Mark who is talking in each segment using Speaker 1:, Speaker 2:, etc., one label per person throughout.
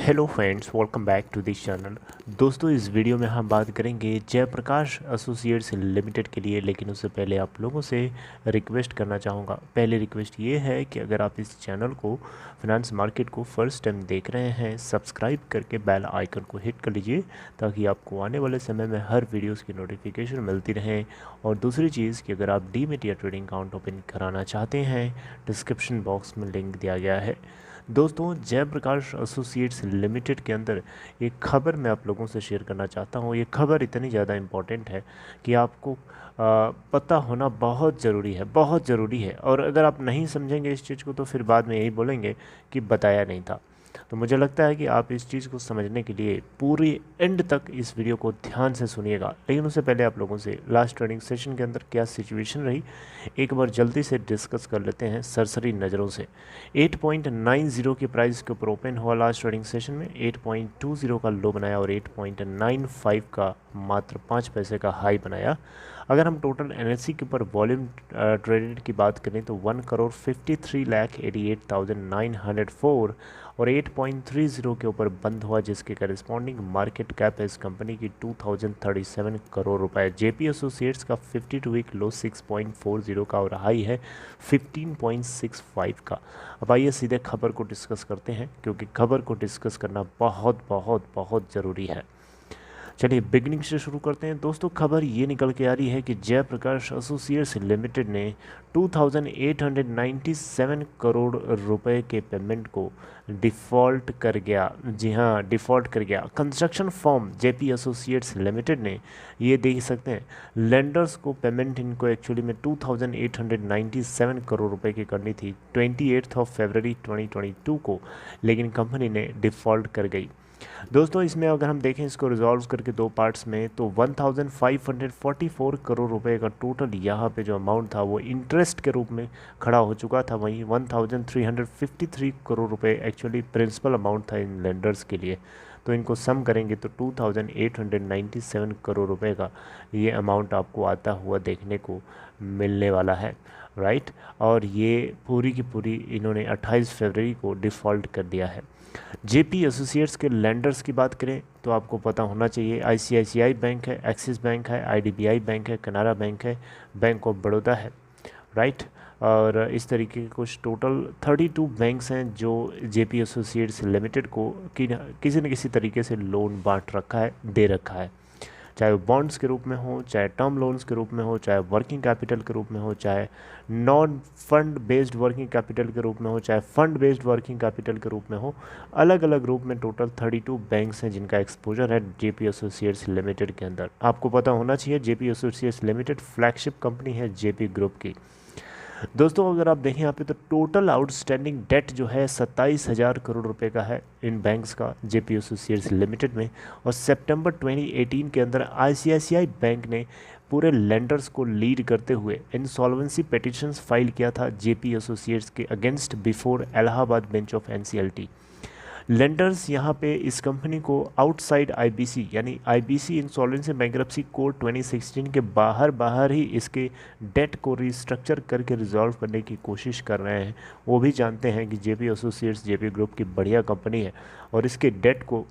Speaker 1: Hello friends, welcome back to this channel. दोस्तों, इस video में हम बात करेंगे जयप्रकाश एसोसिएट्स लिमिटेड के लिए। लेकिन उससे पहले आप लोगों से रिक्वेस्ट करना चाहूँगा। पहले रिक्वेस्ट ये है कि अगर आप इस चैनल को, फाइनेंस मार्केट को फर्स्ट टाइम देख रहे हैं, सब्सक्राइब करके बेल आइकन को हिट कर लीजिए ताकि आपको आने वाले समय में हर वीडियोज़ की नोटिफिकेशन मिलती रहे। और दूसरी चीज़ कि अगर आप डीमैट या ट्रेडिंग अकाउंट ओपन कराना चाहते हैं, डिस्क्रिप्शन बॉक्स में लिंक दिया गया है। दोस्तों, जयप्रकाश एसोसिएट्स लिमिटेड के अंदर एक खबर मैं आप लोगों से शेयर करना चाहता हूँ। ये खबर इतनी ज़्यादा इम्पॉर्टेंट है कि आपको पता होना बहुत ज़रूरी है, बहुत ज़रूरी है। और अगर आप नहीं समझेंगे इस चीज़ को तो फिर बाद में यही बोलेंगे कि बताया नहीं था। तो मुझे लगता है कि आप इस चीज़ को समझने के लिए पूरी एंड तक इस वीडियो को ध्यान से सुनिएगा। लेकिन उससे पहले आप लोगों से लास्ट ट्रेडिंग सेशन के अंदर क्या सिचुएशन रही एक बार जल्दी से डिस्कस कर लेते हैं सरसरी नज़रों से। 8.90 की प्राइस के ऊपर ओपन हुआ लास्ट ट्रेडिंग सेशन में, 8.20 का लो बनाया और 8.95 का मात्र 5 पैसे का हाई बनाया। अगर हम टोटल एनएससी के ऊपर वॉल्यूम ट्रेडेड की बात करें तो 1,53,88,904 और 8.30 के ऊपर बंद हुआ, जिसके करस्पॉन्डिंग मार्केट कैप है इस कंपनी की 2037 करोड़ रुपए। जेपी एसोसिएट्स का 52 वीक लो 6.40 का और हाई है 15.65 का। अब आइए सीधे खबर को डिस्कस करते हैं, क्योंकि खबर को डिस्कस करना बहुत बहुत बहुत ज़रूरी है। चलिए बिगनिंग से शुरू करते हैं। दोस्तों, खबर ये निकल के आ रही है कि जयप्रकाश एसोसिएट्स लिमिटेड ने 2,897 करोड़ रुपए के पेमेंट को डिफ़ॉल्ट कर गया। जी हाँ, डिफ़ॉल्ट कर गया। Construction firm JP associates limited ने, ये देख सकते हैं, लेंडर्स को पेमेंट इनको एक्चुअली में 2,897 करोड़ रुपए की करनी थी 28 फरवरी 2022 को, लेकिन कंपनी ने डिफ़ॉल्ट कर गई। दोस्तों, इसमें अगर हम देखें इसको रिजॉल्व करके दो पार्ट्स में, तो 1544 करोड़ रुपए का टोटल यहाँ पे जो अमाउंट था वो इंटरेस्ट के रूप में खड़ा हो चुका था। वहीं 1353 करोड़ रुपए एक्चुअली प्रिंसिपल अमाउंट था इन लेंडर्स के लिए। तो इनको सम करेंगे तो 2,897 करोड़ रुपए का ये अमाउंट आपको आता हुआ देखने को मिलने वाला है, राइट। और ये पूरी की पूरी इन्होंने 28 फरवरी को डिफ़ॉल्ट कर दिया है। जेपी एसोसिएट्स के लेंडर्स की बात करें तो आपको पता होना चाहिए, आईसीआईसीआई बैंक है, एक्सिस बैंक है, आईडीबीआई बैंक है, कनारा बैंक है, बैंक ऑफ बड़ौदा है, राइट। और इस तरीके के कुछ टोटल 32 बैंक्स हैं जो जेपी एसोसिएट्स लिमिटेड को किसी न किसी तरीके से लोन बांट रखा है, दे रखा है। चाहे वो बॉन्ड्स के रूप में हो, चाहे टर्म लोन्स के रूप में हो, चाहे वर्किंग कैपिटल के रूप में हो, चाहे non fund based working capital के रूप में हो, चाहे फंड बेस्ड वर्किंग कैपिटल के रूप में हो, अलग अलग रूप में टोटल 32 बैंक्स हैं जिनका एक्सपोजर है जेपी एसोसिएट्स लिमिटेड के अंदर। आपको पता होना चाहिए JP associates limited flagship company है जेपी ग्रुप की। दोस्तों, अगर आप देखें यहाँ पे तो टोटल आउटस्टैंडिंग डेट जो है 27,000 करोड़ रुपए का है इन बैंक्स का जेपी एसोसिएट्स लिमिटेड में। और सितंबर 2018 के अंदर आईसीआईसीआई बैंक ने पूरे लेंडर्स को लीड करते हुए इंसॉल्वेंसी पिटीशंस फाइल किया था जेपी एसोसिएट्स के against before Allahabad bench of NCLT. Lenders यहाँ पे इस कंपनी को आउटसाइड आईबीसी यानी आईबीसी इंसॉल्वेंसी बैंक्रप्सी कोड 2016 के बाहर ही इसके डेट को रिस्ट्रक्चर करके रिजॉल्व करने की कोशिश कर रहे हैं। वो भी जानते हैं कि जेपी एसोसिएट्स जेपी ग्रुप की बढ़िया कंपनी है और इसके डेट को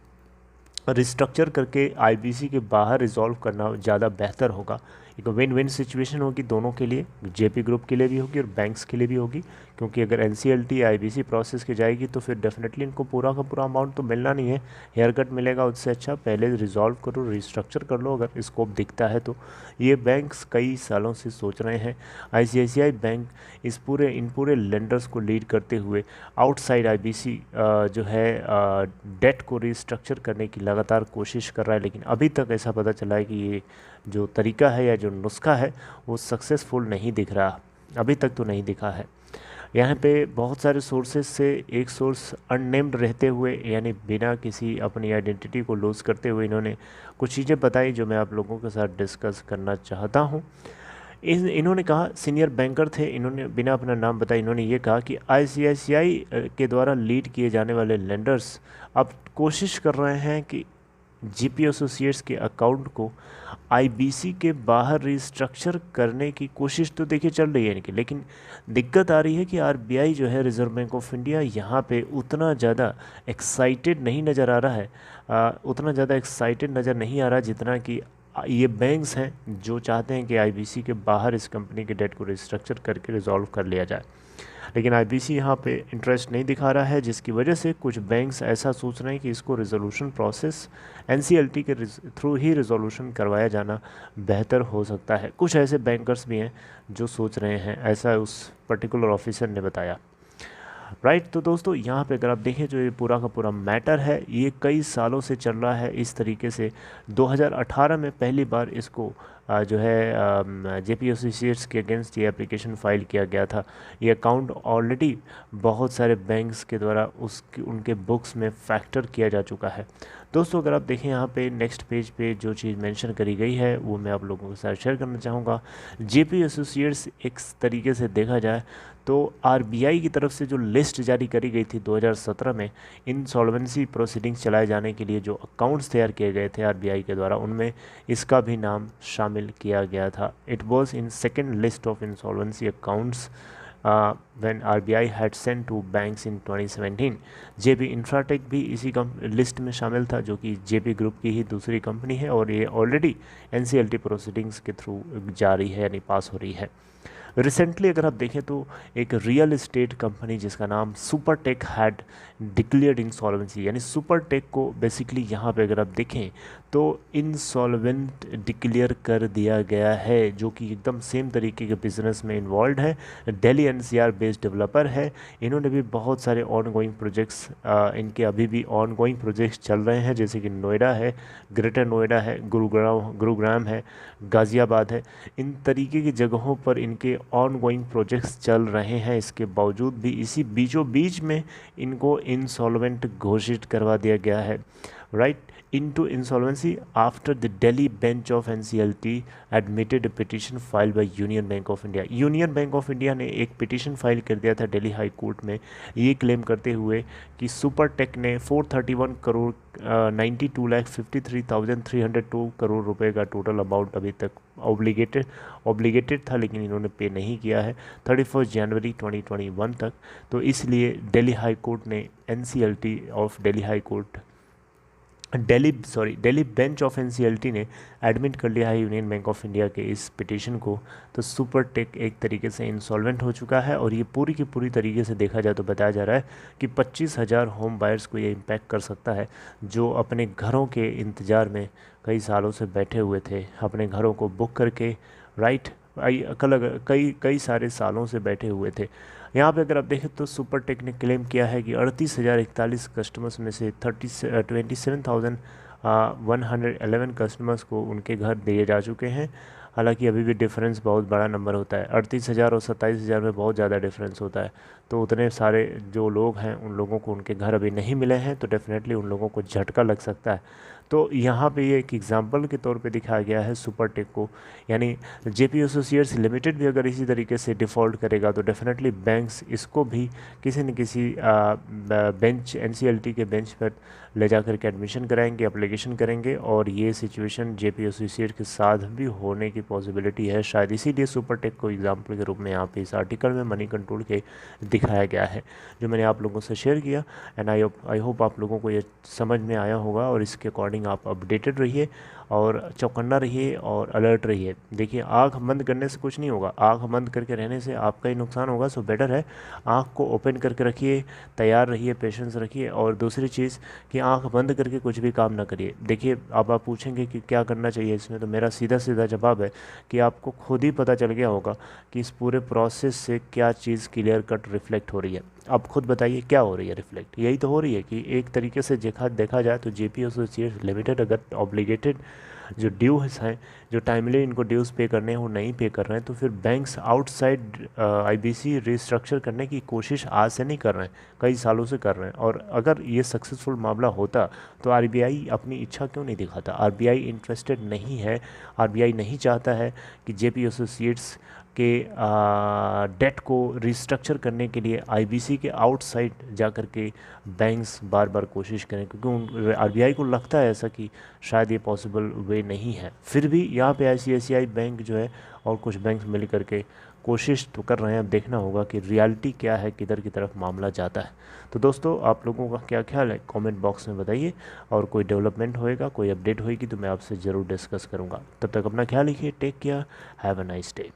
Speaker 1: रिस्ट्रक्चर करके आईबीसी के बाहर रिजॉल्व करना ज़्यादा बेहतर होगा। एक विन विन सिचुएशन होगी दोनों के लिए, जेपी ग्रुप के लिए भी होगी और बैंक्स के लिए भी होगी। क्योंकि अगर एनसीएलटी आईबीसी प्रोसेस की जाएगी तो फिर डेफिनेटली इनको पूरा का पूरा अमाउंट तो मिलना नहीं है, हेयर कट मिलेगा। उससे अच्छा पहले रिजॉल्व करो, रिस्ट्रक्चर कर लो अगर स्कोप दिखता है तो। ये बैंक्स कई सालों से सोच रहे हैं। आईसीआईसीआई बैंक इन पूरे लेंडर्स को लीड करते हुए आउटसाइड आईबीसी जो है डेट को रिस्ट्रक्चर करने की लगातार कोशिश कर रहा है। लेकिन अभी तक ऐसा पता चला है कि ये जो तरीका है या जो नुस्खा है वो सक्सेसफुल नहीं दिख रहा, अभी तक तो नहीं दिखा है। यहाँ पे बहुत सारे सोर्सेज से एक सोर्स अननेम्ड रहते हुए, यानी बिना किसी अपनी आइडेंटिटी को लूज़ करते हुए, इन्होंने कुछ चीज़ें बताई जो मैं आप लोगों के साथ डिस्कस करना चाहता हूँ। इन्होंने कहा, सीनियर बैंकर थे, इन्होंने बिना अपना नाम बताया, इन्होंने ये कहा कि आईसीआईसीआई के द्वारा लीड किए जाने वाले लेंडर्स अब कोशिश कर रहे हैं कि जेपी एसोसिएट्स के अकाउंट को आईबीसी के बाहर रिस्ट्रक्चर करने की कोशिश तो देखिए चल रही है इनकी, लेकिन दिक्कत आ रही है कि आरबीआई जो है, रिजर्व बैंक ऑफ इंडिया, यहाँ पे उतना ज़्यादा एक्साइटेड नहीं नज़र आ रहा है, उतना ज़्यादा एक्साइटेड नज़र नहीं आ रहा जितना कि ये बैंक्स हैं जो चाहते हैं कि आईबीसी के बाहर इस कंपनी के डेट को रिस्ट्रक्चर करके रिजॉल्व कर लिया जाए। लेकिन आईबीसी यहाँ पे इंटरेस्ट नहीं दिखा रहा है, जिसकी वजह से कुछ बैंक्स ऐसा सोच रहे हैं कि इसको रिजोल्यूशन प्रोसेस एनसीएलटी के थ्रू ही रिजोल्यूशन करवाया जाना बेहतर हो सकता है। कुछ ऐसे बैंकर्स भी हैं जो सोच रहे हैं, ऐसा उस पर्टिकुलर ऑफिसर ने बताया। राइट, तो दोस्तों यहाँ पे अगर आप देखें जो ये पूरा का पूरा मैटर है, ये कई सालों से चल रहा है इस तरीके से। 2018 में पहली बार इसको जो है जेपी एसोसिएट्स के अगेंस्ट ये एप्लीकेशन फाइल किया गया था। ये अकाउंट ऑलरेडी बहुत सारे बैंक्स के द्वारा उनके बुक्स में फैक्टर किया जा चुका है। दोस्तों अगर आप देखें यहाँ पे नेक्स्ट पेज पे जो चीज़ मेंशन करी गई है वो मैं आप लोगों के साथ शेयर करना चाहूँगा। जेपी एसोसिएट्स एक तरीके से देखा जाए तो आरबीआई की तरफ से जो लिस्ट जारी करी गई थी 2017 में इंसॉल्वेंसी प्रोसीडिंग्स चलाए जाने के लिए जो अकाउंट्स तैयार किए गए थे आरबीआई के द्वारा, उनमें इसका भी नाम शामिल किया गया था। It was in second list of insolvency accounts when RBI had sent to banks in 2017। Jaypee Infratech भी इसी लिस्ट में शामिल था, जो कि जेपी ग्रुप की ही दूसरी कंपनी है और ये ऑलरेडी एनसीएलटी प्रोसीडिंग्स के थ्रू जारी है, यानी पास हो रही है। रिसेंटली अगर आप देखें तो एक रियल एस्टेट कंपनी जिसका नाम सुपरटेक हैड डिक्लेयर्ड इंसॉल्वेंसी, यानी सुपरटेक को बेसिकली यहाँ पे अगर आप देखें तो इंसॉल्वेंट डिक्लेयर कर दिया गया है, जो कि एकदम सेम तरीके के बिजनेस में इन्वॉल्व है। दिल्ली एनसीआर बेस्ड डेवलपर है। इन्होंने भी बहुत सारे ऑनगोइंग प्रोजेक्ट्स, इनके अभी भी ऑनगोइंग प्रोजेक्ट्स चल रहे हैं, जैसे कि नोएडा है, ग्रेटर नोएडा है, गुरुग्राम है, गाज़ियाबाद है। इन तरीके की जगहों पर इनके ऑनगोइंग प्रोजेक्ट्स चल रहे हैं। इसके बावजूद भी इसी बीचों बीच में इनको इंसॉल्वेंट घोषित करवा दिया गया है। Right, into insolvency after the Delhi bench of NCLT admitted a petition filed by Union Bank of India। Union bank of India ने एक पिटीशन फाइल कर दिया था दिल्ली हाई कोर्ट में, ये क्लेम करते हुए कि सुपरटेक ने 431 करोड़ 92,53,302 करोड़ रुपए का टोटल अमाउंट अभी तक ऑब्लिगेटेड था, लेकिन इन्होंने पे नहीं किया है 31 जनवरी 2021 तक। तो इसलिए दिल्ली हाई कोर्ट ने NCLT of Delhi high court Delhi bench of NCLT ने एडमिट कर लिया है यूनियन बैंक ऑफ इंडिया के इस पिटीशन को। तो सुपरटेक एक तरीके से इंसॉल्वेंट हो चुका है और ये पूरी की पूरी तरीके से देखा जाए तो बताया जा रहा है कि 25,000 होम बायर्स को ये इम्पैक्ट कर सकता है, जो अपने घरों के इंतज़ार में कई सालों से बैठे हुए थे, अपने घरों को बुक करके, राइट, कई सारे सालों से बैठे हुए थे। यहाँ पे अगर आप देखें तो सुपरटेक ने क्लेम किया है कि 38,041 कस्टमर्स में से 27,111 कस्टमर्स को उनके घर दिए जा चुके हैं। हालांकि अभी भी डिफरेंस बहुत बड़ा नंबर होता है, 38,000 और 27,000 में बहुत ज़्यादा डिफरेंस होता है। तो उतने सारे जो लोग हैं उन लोगों को उनके घर अभी नहीं मिले हैं, तो डेफिनेटली उन लोगों को झटका लग सकता है। तो यहाँ पे ये एक एग्जांपल के तौर पे दिखाया गया है सुपरटेक को, यानी जेपी एसोसिएट्स लिमिटेड भी अगर इसी तरीके से डिफ़ॉल्ट करेगा तो डेफिनेटली बैंक्स इसको भी किसी न किसी बेंच, एनसीएलटी के बेंच पर ले जा करके एडमिशन कराएंगे, एप्लीकेशन करेंगे, और ये सिचुएशन जेपी एसोसिएट के साथ भी होने की पॉसिबिलिटी है शायद। इसीलिए सुपरटेक को एग्जाम्पल के रूप में यहाँ पे इस आर्टिकल में मनी कंट्रोल के दिखाया गया है, जो मैंने आप लोगों से शेयर किया। एंड आई होप आप लोगों को ये समझ में आया होगा और इसके अकॉर्डिंग आप अपडेटेड रहिए और चौकन्ना रहिए और अलर्ट रहिए। देखिए, आँख बंद करने से कुछ नहीं होगा, आँख बंद करके रहने से आपका ही नुकसान होगा। सो बेटर है आँख को ओपन करके रखिए, तैयार रहिए, पेशेंस रखिए। और दूसरी चीज़ कि आँख बंद करके कुछ भी काम ना करिए। देखिए, अब आप पूछेंगे कि क्या करना चाहिए इसमें, तो मेरा सीधा सीधा जवाब है कि आपको खुद ही पता चल गया होगा कि इस पूरे प्रोसेस से क्या चीज़ क्लियर कट रिफ्लेक्ट हो रही है। आप खुद बताइए क्या हो रही है रिफ्लेक्ट? यही तो हो रही है कि एक तरीके से देखा जाए तो जेपी एसोसिएट्स लिमिटेड अगर ऑब्लिगेटेड जो ड्यूज हैं, जो टाइमली इनको ड्यूज पे करने हैं वो नहीं पे कर रहे हैं, तो फिर बैंक्स आउटसाइड आईबीसी रिस्ट्रक्चर करने की कोशिश आज से नहीं कर रहे हैं, कई सालों से कर रहे हैं। और अगर ये सक्सेसफुल मामला होता तो आरबीआई अपनी इच्छा क्यों नहीं दिखाता? आरबीआई इंटरेस्टेड नहीं है, आरबीआई नहीं चाहता है कि जेपी एसोसिएट्स के डेट को रिस्ट्रक्चर करने के लिए आईबीसी के आउटसाइड जा कर के बैंक्स बार बार कोशिश करें, क्योंकि आरबीआई को लगता है ऐसा कि शायद ये पॉसिबल वे नहीं है। फिर भी यहाँ पे आईसीआईसीआई बैंक जो है और कुछ बैंक मिल करके कोशिश तो कर रहे हैं। अब देखना होगा कि रियलिटी क्या है, किधर की तरफ मामला जाता है। तो दोस्तों, आप लोगों का क्या ख्याल है कमेंट बॉक्स में बताइए, और कोई डेवलपमेंट होएगा, कोई अपडेट होएगी तो मैं आपसे ज़रूर डिस्कस करूँगा। तब तक अपना ख्याल रखिए, take care, have a nice day.